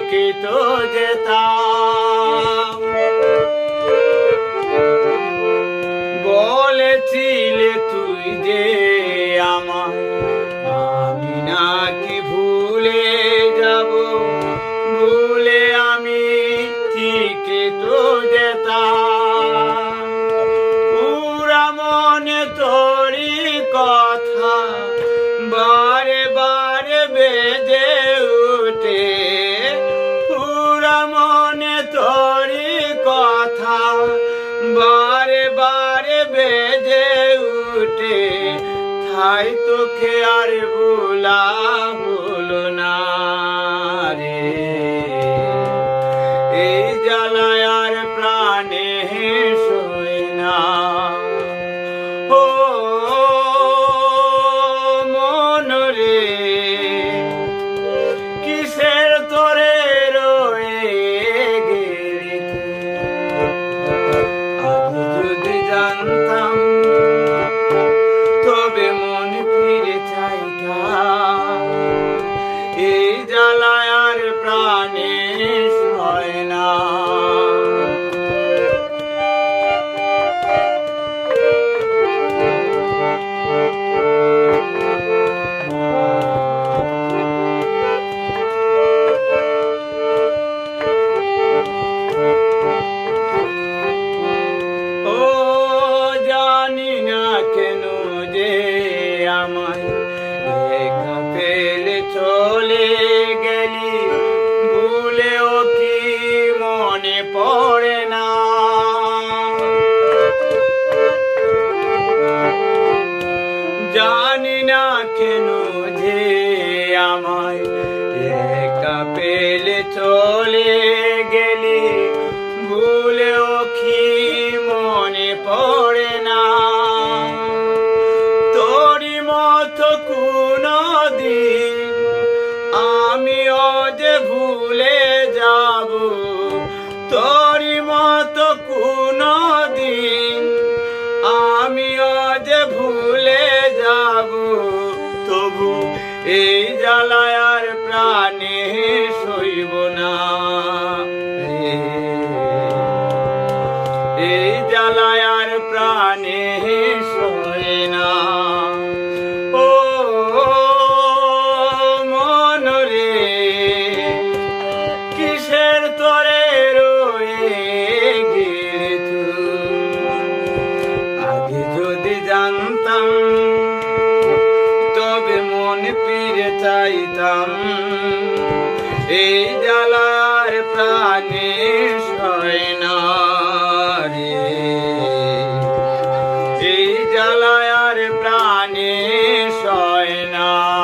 ঠিকই তো যেতাম। বলেছিলে তুই যে আমায়, আমি নাকি ভুলে যাব, ভুলে আমি ঠিকই তো যেতাম। পুরা মনে তোরই কথা বারে বারে বেজে উঠে, পুরা মনে তোরই কথা বারে বারে বেজে উঠে। তাই তোকে আর ভোলা হলো না রে, এই জ্বালায় আর প্রাণে সই না। ও মন রে, কিসের তোরে রয়ে গেলি তুই? আমি যদি জানতাম তবে মন ফিরে চাইতাম, এই জ্বালায় আর প্রাণে সয় না। ও জানি না কেন যে আমায় একা ফেলে চলে গেলি, ভুলেও কি মনে পড়ে না? জানি না কেন যে আমায় একা ফেলে চলে গেলি, ভুলেও কি মনে পড়ে না? তোরই মতো কোনদিন আমিও যে ভুলে যাব, তোরই মতো কোনদিন আমিও যে ভুলে যাব। তবু এই জ্বালায় আর প্রাণে সইব না রে, এই জ্বালায় আর প্রাণে সয় না। ও মন রে, কিসের তোরে রয়ে গেলি তুই? আগে যদি জানতাম তবে মন ফিরে চাইতাম, এই জ্বালার প্রাণে সয় না রে, এই জ্বালায় আর প্রাণে